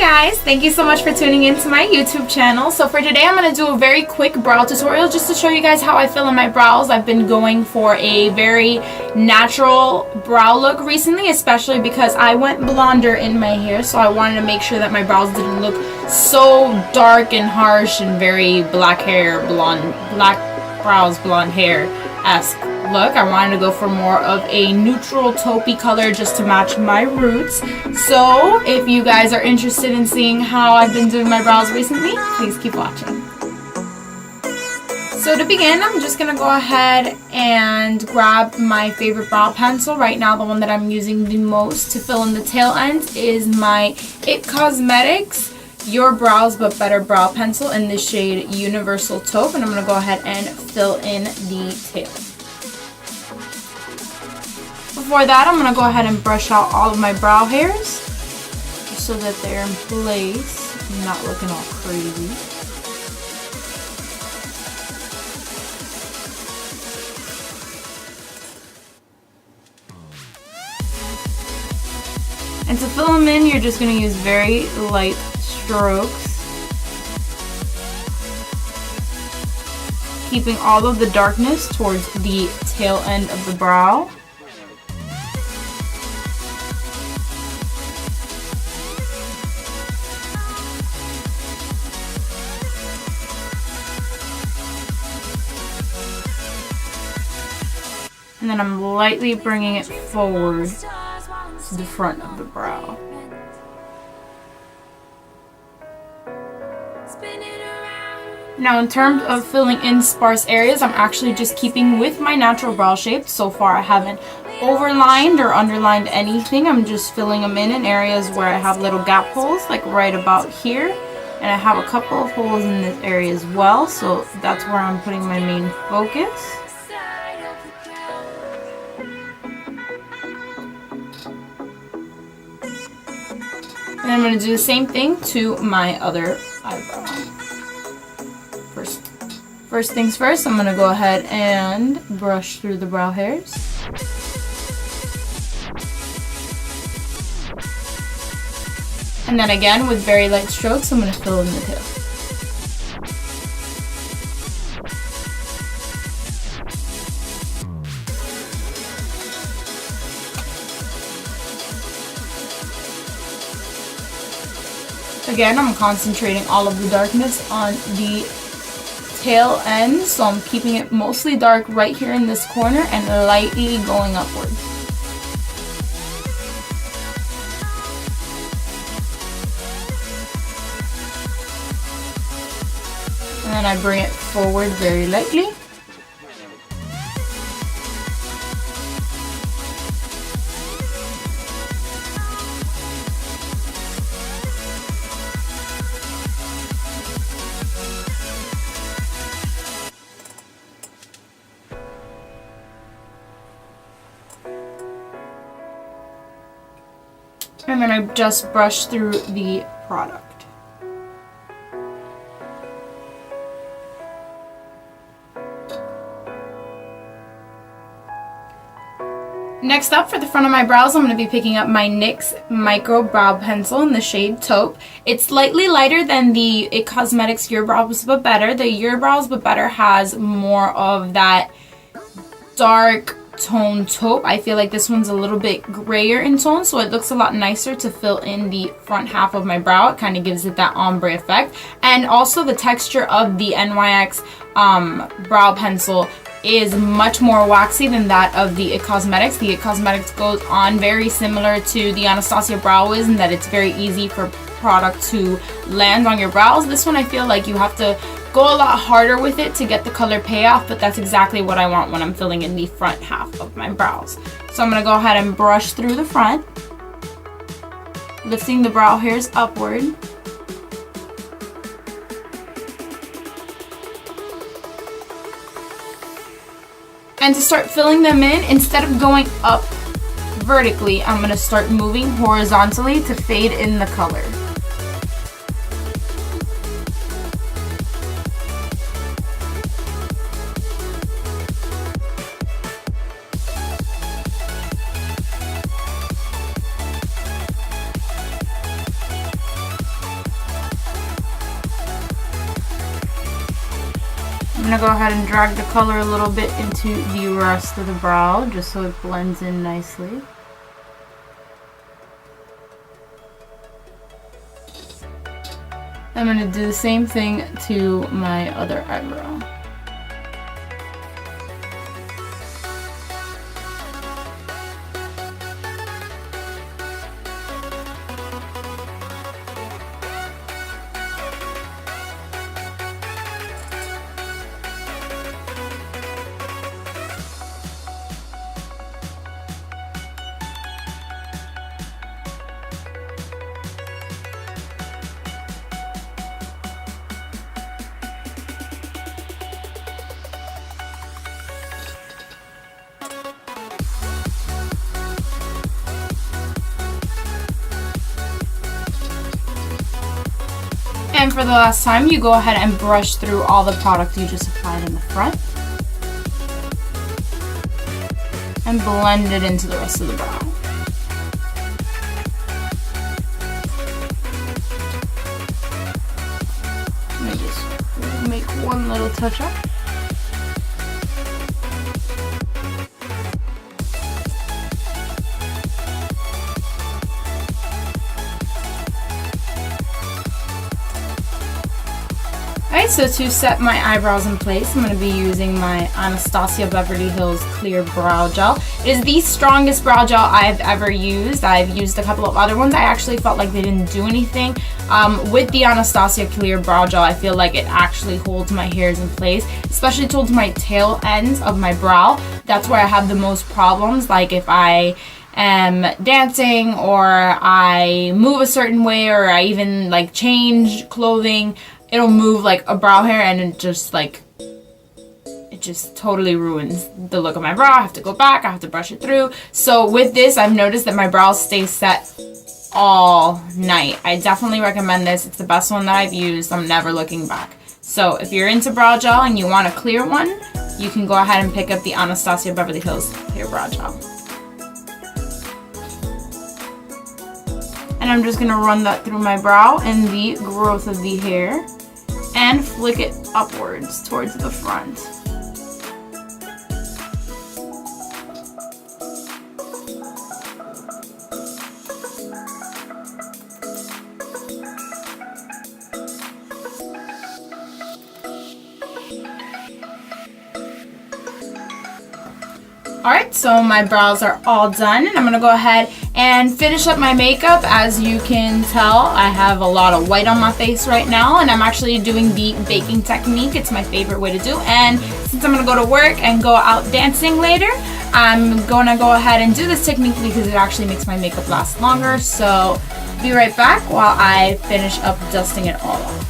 guys, thank you so much for tuning into my YouTube channel. So for today I'm going to do a very quick brow tutorial just to show you guys how I fill in my brows. I've been going for a very natural brow look recently, especially because I went blonder in my hair, so I wanted to make sure that my brows didn't look so dark and harsh and very black brows, blonde hair-esque look. I wanted to go for more of a neutral taupey color just to match my roots. So if you guys are interested in seeing how I've been doing my brows recently, please keep watching. So to begin, I'm just going to go ahead and grab my favorite brow pencil. Right now the one that I'm using the most to fill in the tail end is my It Cosmetics Your Brows But Better brow pencil in the shade Universal Taupe, and I'm going to go ahead and fill in the tail. Before that, I'm going to go ahead and brush out all of my brow hairs just so that they're in place and not looking all crazy. And to fill them in, you're just going to use very light strokes, keeping all of the darkness towards the tail end of the brow. And then I'm lightly bringing it forward to the front of the brow. Now in terms of filling in sparse areas, I'm actually just keeping with my natural brow shape. So far I haven't overlined or underlined anything. I'm just filling them in areas where I have little gap holes, like right about here. And I have a couple of holes in this area as well, so that's where I'm putting my main focus. And I'm going to do the same thing to my other eyebrow. First things first, I'm going to go ahead and brush through the brow hairs. And then again, with very light strokes, I'm going to fill in the tail. Again, I'm concentrating all of the darkness on the tail end, so I'm keeping it mostly dark right here in this corner and lightly going upwards. And then I bring it forward very lightly. And then I just brush through the product. Next up, for the front of my brows, I'm going to be picking up my NYX Micro Brow Pencil in the shade Taupe. It's slightly lighter than the It Cosmetics Your Brows But Better. The Your Brows But Better has more of that dark tone taupe. I feel like this one's a little bit grayer in tone, so it looks a lot nicer to fill in the front half of my brow. It kind of gives it that ombre effect. And also the texture of the NYX brow pencil is much more waxy than that of the It Cosmetics. The It Cosmetics goes on very similar to the Anastasia Brow Wiz in that it's very easy for product to land on your brows. This one I feel like you have to go a lot harder with it to get the color payoff, but that's exactly what I want when I'm filling in the front half of my brows. So I'm going to go ahead and brush through the front, lifting the brow hairs upward. And to start filling them in, instead of going up vertically, I'm going to start moving horizontally to fade in the color. gonna go ahead and drag the color a little bit into the rest of the brow, just so it blends in nicely. I'm gonna do the same thing to my other eyebrow. And for the last time, you go ahead and brush through all the product you just applied in the front. And blend it into the rest of the brow. Let me just make one little touch up. Alright, so to set my eyebrows in place, I'm going to be using my Anastasia Beverly Hills Clear Brow Gel. It is the strongest brow gel I've ever used. I've used a couple of other ones. I actually felt like they didn't do anything. With the Anastasia Clear Brow Gel, I feel like it actually holds my hairs in place, especially towards my tail ends of my brow. That's where I have the most problems, like if I am dancing or I move a certain way or I even like change clothing. It'll move like a brow hair and it just totally ruins the look of my brow. I have to go back, I have to brush it through. So with this, I've noticed that my brows stay set all night. I definitely recommend this. It's the best one that I've used. I'm never looking back. So if you're into brow gel and you want a clear one, you can go ahead and pick up the Anastasia Beverly Hills Clear Brow Gel. And I'm just going to run that through my brow and the growth of the hair and flick it upwards towards the front. Alright, so my brows are all done and I'm going to go ahead and finish up my makeup. As you can tell, I have a lot of white on my face right now and I'm actually doing the baking technique. It's my favorite way to do, and since I'm going to go to work and go out dancing later, I'm going to go ahead and do this technique because it actually makes my makeup last longer. So be right back while I finish up dusting it all off.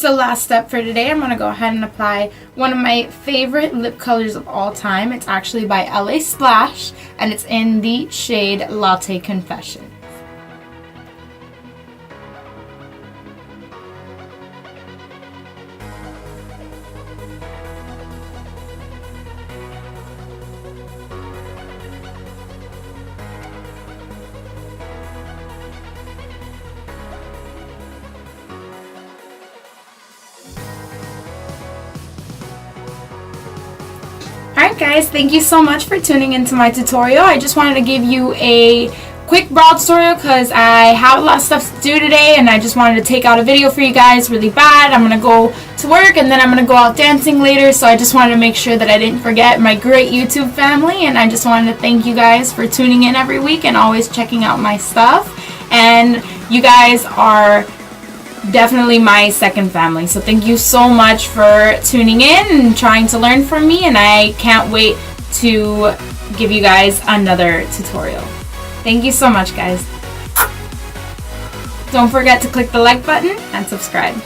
So last step for today, I'm going to go ahead and apply one of my favorite lip colors of all time. It's actually by LA Splash, and it's in the shade Latte Confession. Alright guys, thank you so much for tuning into my tutorial. I just wanted to give you a quick brow tutorial because I have a lot of stuff to do today and I just wanted to take out a video for you guys really bad. I'm going to go to work and then I'm going to go out dancing later, so I just wanted to make sure that I didn't forget my great YouTube family, and I just wanted to thank you guys for tuning in every week and always checking out my stuff. And you guys are definitely my second family, so thank you so much for tuning in and trying to learn from me, and I can't wait to give you guys another tutorial. Thank you so much, guys. Don't forget to click the like button and subscribe.